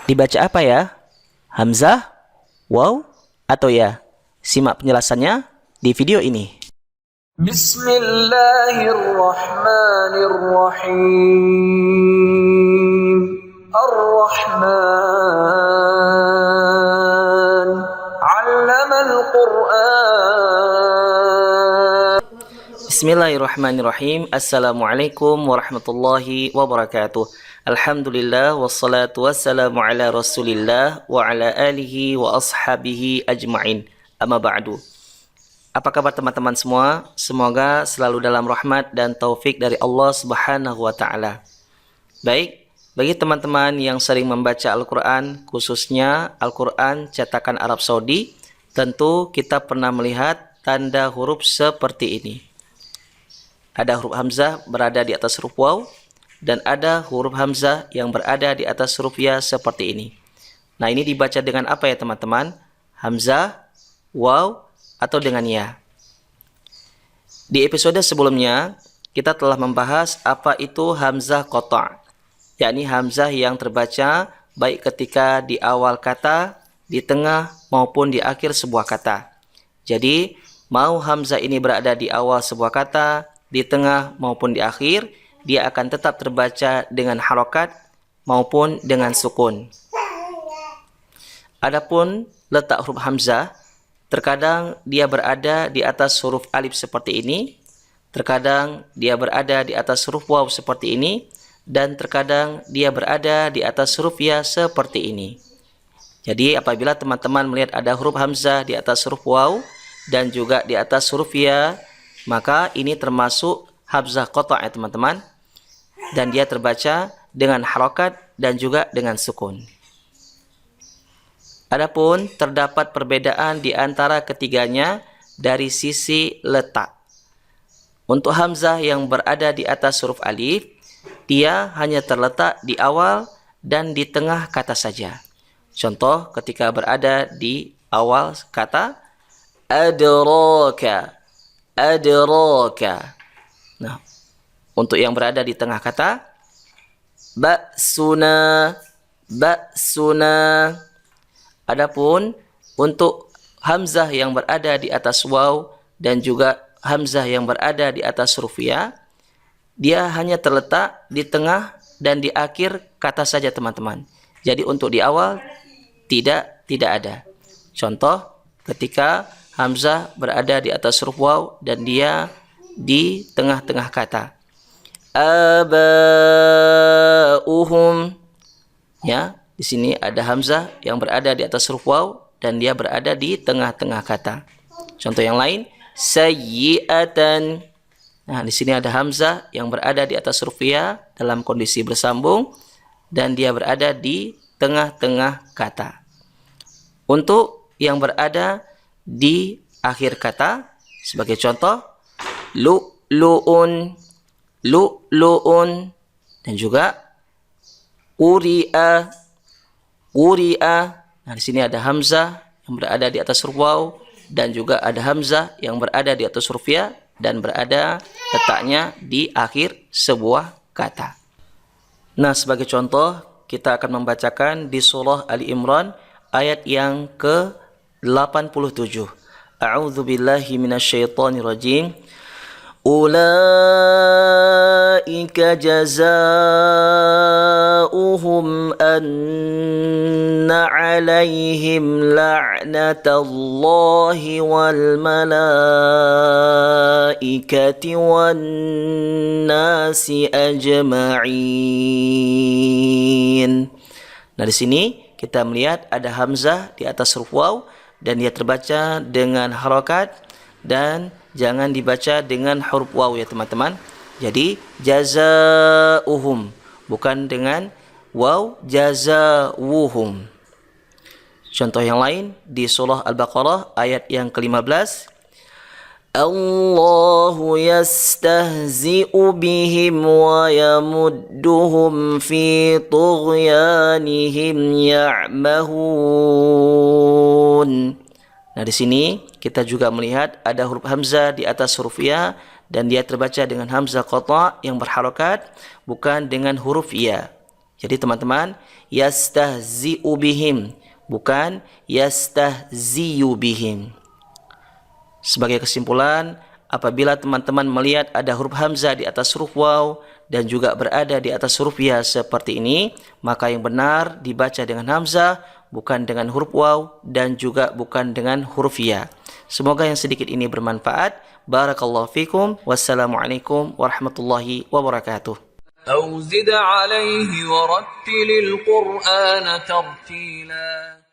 Dibaca apa ya? Hamzah, waw, atau ya? Simak penjelasannya di video ini. Bismillahirrahmanirrahim. Ar-Rahman 'allamal Qur'an. Bismillahirrahmanirrahim. Assalamualaikum warahmatullahi wabarakatuh. Alhamdulillah wassalatu wassalamu ala Rasulillah wa ala alihi wa ashabihi ajma'in. Amma ba'du. Apa kabar teman-teman semua? Semoga selalu dalam rahmat dan taufik dari Allah Subhanahu wa taala. Baik, bagi teman-teman yang sering membaca Al-Qur'an, khususnya Al-Qur'an cetakan Arab Saudi, tentu kita pernah melihat tanda huruf seperti ini. Ada huruf hamzah berada di atas huruf waw, dan ada huruf hamzah yang berada di atas huruf ya seperti ini. Nah, ini dibaca dengan apa ya teman-teman? Hamzah, waw, atau dengan ya. Di episode sebelumnya, kita telah membahas apa itu hamzah qata', yakni hamzah yang terbaca baik ketika di awal kata, di tengah, maupun di akhir sebuah kata. Jadi, mau hamzah ini berada di awal sebuah kata, di tengah maupun di akhir, dia akan tetap terbaca dengan harokat maupun dengan sukun. Adapun letak huruf hamzah, terkadang dia berada di atas huruf alif seperti ini, terkadang dia berada di atas huruf waw seperti ini, dan terkadang dia berada di atas huruf ya seperti ini. Jadi apabila teman-teman melihat ada huruf hamzah di atas huruf waw dan juga di atas huruf ya, maka ini termasuk hamzah qata' ya teman-teman, dan dia terbaca dengan harokat dan juga dengan sukun. Adapun terdapat perbedaan di antara ketiganya dari sisi letak. Untuk hamzah yang berada di atas huruf alif, dia hanya terletak di awal dan di tengah kata saja. Contoh ketika berada di awal kata adraka, adraka. Nah, untuk yang berada di tengah kata ba'suna, ba'suna. Adapun untuk hamzah yang berada di atas waw dan juga hamzah yang berada di atas huruf ya, dia hanya terletak di tengah dan di akhir kata saja teman-teman. Jadi untuk di awal tidak ada. Contoh ketika hamzah berada di atas huruf waw dan dia di tengah-tengah kata. Aba'uhum, ya, di sini ada hamzah yang berada di atas huruf waw dan dia berada di tengah-tengah kata. Contoh yang lain, sayyi'atan. Nah, di sini ada hamzah yang berada di atas huruf ya dalam kondisi bersambung dan dia berada di tengah-tengah kata. Untuk yang berada di akhir kata, sebagai contoh, lu'lu'un, lu'lu'un, dan juga uri'a, uri'a. Nah, di sini ada hamzah yang berada di atas huruf waw dan juga ada hamzah yang berada di atas huruf ya dan berada letaknya di akhir sebuah kata. Nah, sebagai contoh kita akan membacakan di surah Ali Imran ayat yang ke-87. A'udzu billahi minasyaitonir rajim. Ulaika jazaohum anna 'alaihim la'natullahi wal malaikati wan nasi ajma'in. Nah, di sini kita melihat ada hamzah di atas huruf waw dan dia terbaca dengan harokat dan jangan dibaca dengan huruf waw ya teman-teman. Jadi jazaohum bukan dengan waw, jazawuhum. Contoh yang lain di surah Al-Baqarah ayat yang ke-15. Allahu yastahzi'u bihim wa yamudduhum fi tughyanihim ya'mahun. Nah, di sini kita juga melihat ada huruf hamzah di atas huruf ya dan dia terbaca dengan hamzah qata' yang berharokat bukan dengan huruf ya. Jadi teman-teman, yastahzi'u bihim, bukan yastahziyu bihim. Sebagai kesimpulan, apabila teman-teman melihat ada huruf hamzah di atas huruf waw dan juga berada di atas huruf ya seperti ini, maka yang benar dibaca dengan hamzah, bukan dengan huruf waw dan juga bukan dengan huruf ya. Semoga yang sedikit ini bermanfaat. Barakallahu fikum. Wassalamualaikum warahmatullahi wabarakatuh. أو زد عليه ورتل القرآن ترتيلا